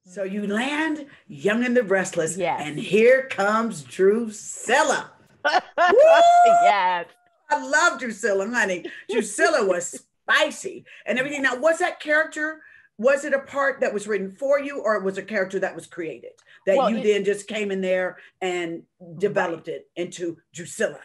So you land Young and the Restless, Yes. and here comes Drusilla. Woo! Yes. I love Drusilla, honey. Drusilla was spicy and everything. Now, was that character, was it a part that was written for you, or was it a character that was created that Well, you then just came in there and developed it into Drusilla?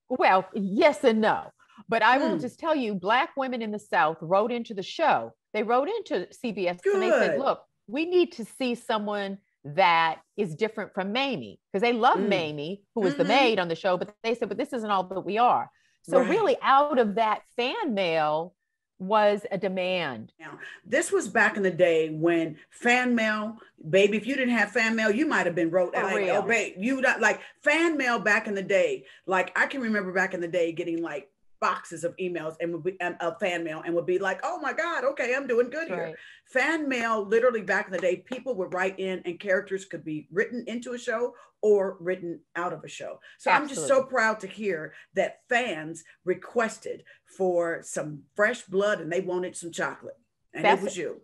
well, yes and no. But I will Mm, just tell you, Black women in the South wrote into the show. They wrote into CBS and they said, good. look, we need to see someone that is different from Mamie, because they love Mm, Mamie, who was the mm-hmm. maid on the show, but they said, but this isn't all that we are. So Right. really out of that fan mail was a demand. Now, this was back in the day when fan mail, baby, if you didn't have fan mail, you might have been wrote For like, oh, real. babe, you not like fan mail back in the day. Like I can remember back in the day getting like boxes of emails and would be fan mail and would be like, oh my God, okay, I'm doing good here. Right. Fan mail, literally back in the day, people would write in and characters could be written into a show or written out of a show. So I'm just so Absolutely. proud to hear that fans requested for some fresh blood and they wanted some chocolate. And it That's was you.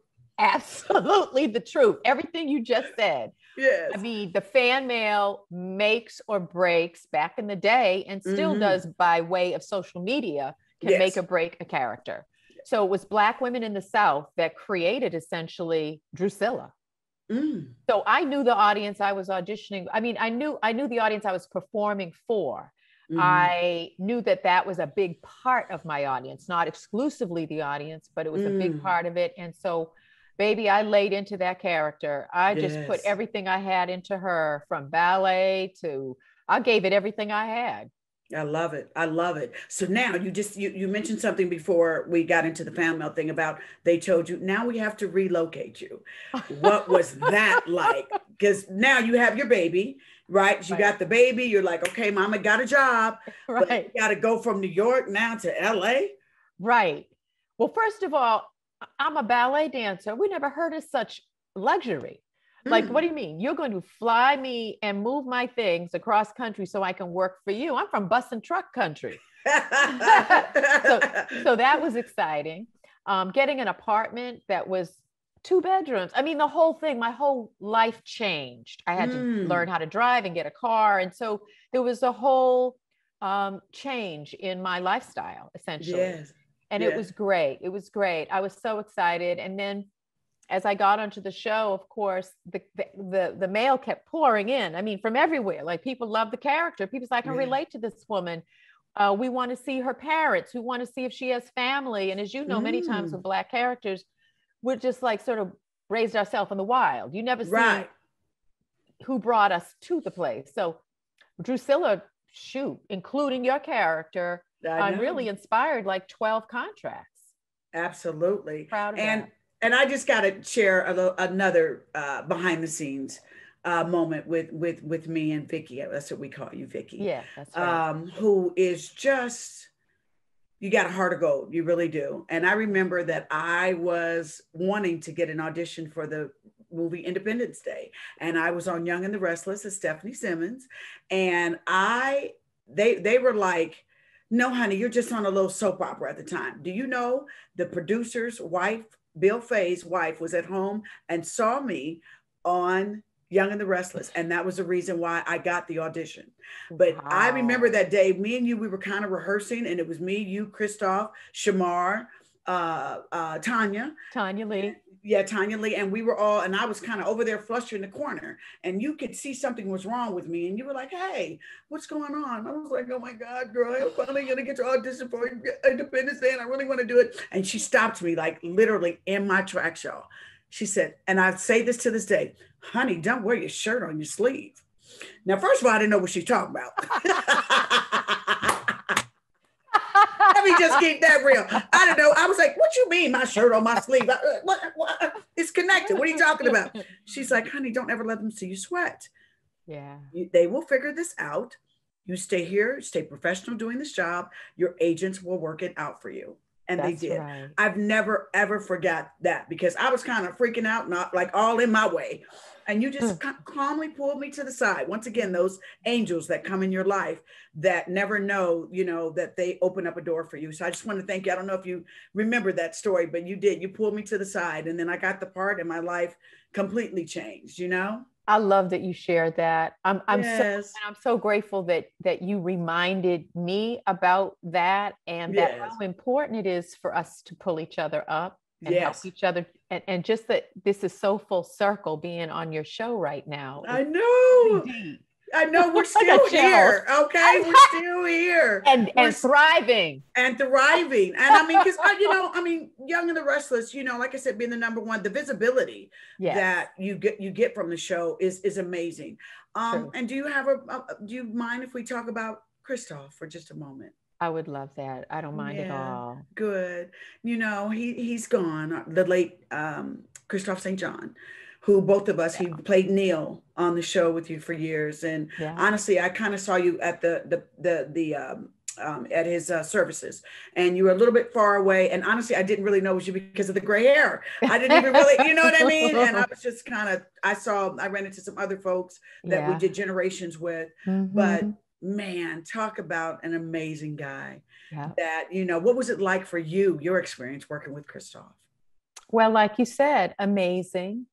absolutely the truth. Everything you just said. I Yes. mean, the fan mail makes or breaks back in the day and still Mm-hmm. does by way of social media, can make or Yes. break a character. So it was Black women in the South that created essentially Drusilla. Mm. So I knew the audience I was auditioning. I mean, I knew the audience I was performing for. Mm-hmm. I knew that that was a big part of my audience, not exclusively the audience, but it was a big Mm. part of it. And so, baby, I laid into that character. I just put Yes. everything I had into her, from ballet to, I gave it everything I had. I love it. I love it. So now you mentioned something before we got into the fan mail thing about they told you now we have to relocate you. What was that like? Because now you have your baby, right? You Right. got the baby. You're like, okay, mama got a job, but Right. you got to go from New York now to LA. Right. Well, first of all, I'm a ballet dancer. We never heard of such luxury. Like, what Mm. do you mean? You're going to fly me and move my things across country so I can work for you? I'm from bus and truck country. so, so that was exciting. Getting an apartment that was 2 bedrooms. I mean, the whole thing, my whole life changed. I had to learn Mm. how to drive and get a car. And so there was a whole change in my lifestyle, essentially. Yes. And it Yes. was great. It was great. I was so excited. And then as I got onto the show, of course, the mail kept pouring in. I mean, from everywhere. Like, people love the character. People say, I can Yeah. relate to this woman. We want to see her parents. We want to see if she has family. And as you know, many times Mm. with Black characters, we're just like sort of raised ourselves in the wild. You never see Right. who brought us to the place. So Drusilla, shoot, including your character, I I'm really know. inspired like 12 contracts. Absolutely. Proud of And that. and I just got to share another behind the scenes moment with me and Vicky. That's what we call you, Vicky. Yeah, that's right. Who is just you got a heart of gold. You really do. And I remember that I was wanting to get an audition for the movie Independence Day, and I was on Young and the Restless as Stephanie Simmons, and they were like, no, honey, you're just on a little soap opera at the time. Do you know the producer's wife, Bill Fay's wife, was at home and saw me on Young and the Restless. And that was the reason why I got the audition. But I remember Wow. that day, me and you, we were kind of rehearsing, and it was me, you, Kristoff, Shamar, Tanya, Tanya Lee. yeah, Tanya Lee, and we were all, and I was kind of over there flushed in the corner, and you could see something was wrong with me, and you were like, "Hey, what's going on?" I was like, "Oh my God, girl, I'm finally gonna get to audition for Independence Day, and I really want to do it." And she stopped me, like literally in my tracks, y'all. She said, and I say this to this day, "Honey, don't wear your shirt on your sleeve." Now, first of all, I didn't know what she's talking about. Let me just keep that real. I don't know. I was like, what you mean my shirt on my sleeve? What? It's connected. What are you talking about? She's like, honey, don't ever let them see you sweat. Yeah. They will figure this out. You stay here, stay professional doing this job. Your agents will work it out for you. And they That's did. right. I've never, ever forgot that, because I was kind of freaking out, not like all in my way. And you just calmly pulled me to the side. Once again, those angels that come in your life that never know, you know, that they open up a door for you. So I just want to thank you. I don't know if you remember that story, but you did. You pulled me to the side, and then I got the part, and my life completely changed, you know? I love that you shared that. Yes. I'm so grateful that you reminded me about that, and that Yes. how important it is for us to pull each other up and help Yes. each other. And just that this is so full circle being on your show right now. I It's know. really deep. I know, we're I got still chills. here. Okay. We're still here. And thriving. And thriving. And I mean, because, you know, I mean, Young and the Restless, you know, like I said, being the number one, the visibility Yes. that you get from the show is amazing. True. And do you mind if we talk about Kristoff for just a moment? I would love that. I don't mind at all. Good. You know, he's gone, the late Kristoff St. John, who both of us, he played Neil on the show with you for years. And honestly, I kind of saw you at at his services, and you were a little bit far away. And honestly, I didn't really know it was you because of the gray hair. I didn't even really, you know what I mean? And I was just kind of, I ran into some other folks that we did Generations with, but man, talk about an amazing guy. That, you know, what was it like for you, your experience working with Kristoff? Well, like you said, amazing.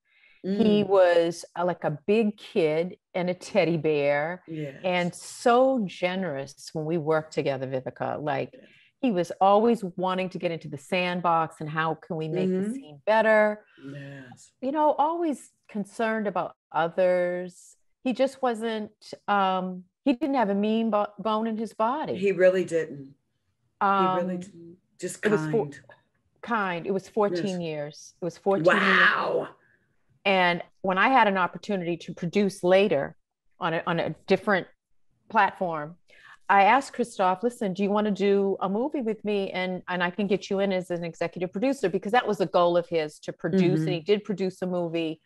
He was like a big kid and a teddy bear, and so generous when we worked together, Vivica. Like, he was always wanting to get into the sandbox and how can we make the scene better. You know, always concerned about others. He just wasn't, he didn't have a mean bone in his body. He really didn't. He really didn't. Just kind. It was 14 years. It was 14 years. Wow. And when I had an opportunity to produce later on a different platform, I asked Kristoff, listen, do you want to do a movie with me? And I can get you in as an executive producer, because that was a goal of his, to produce. And he did produce a movie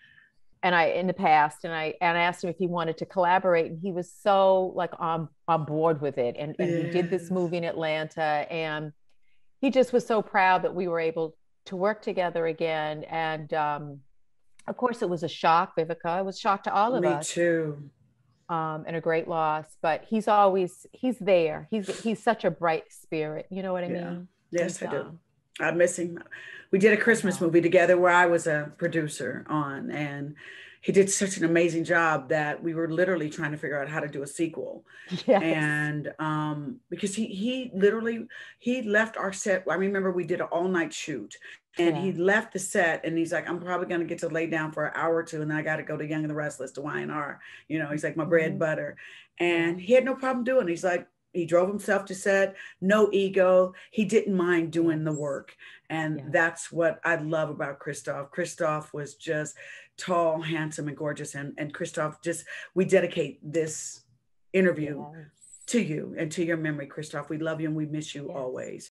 in the past. And I asked him if he wanted to collaborate. And he was so like on board with it. And we did this movie in Atlanta. And he just was so proud that we were able to work together again. And of course, it was a shock, Vivica. It was a shock to all of us. Me too. And a great loss. But he's there. He's such a bright spirit. You know what I mean? Yes, I do. I miss him. We did a Christmas movie together where I was a producer on, and he did such an amazing job that we were literally trying to figure out how to do a sequel. And because he left our set. I remember we did an all-night shoot, and he left the set, and he's like, I'm probably going to get to lay down for an hour or two, and then I got to go to Young and the Restless to Y&R. You know, he's like my bread and butter. And he had no problem doing it. He's like, he drove himself to set, no ego. He didn't mind doing the work. And that's what I love about Kristoff. Kristoff was just tall, handsome, and gorgeous. And Kristoff, we dedicate this interview to you and to your memory, Kristoff. We love you and we miss you always.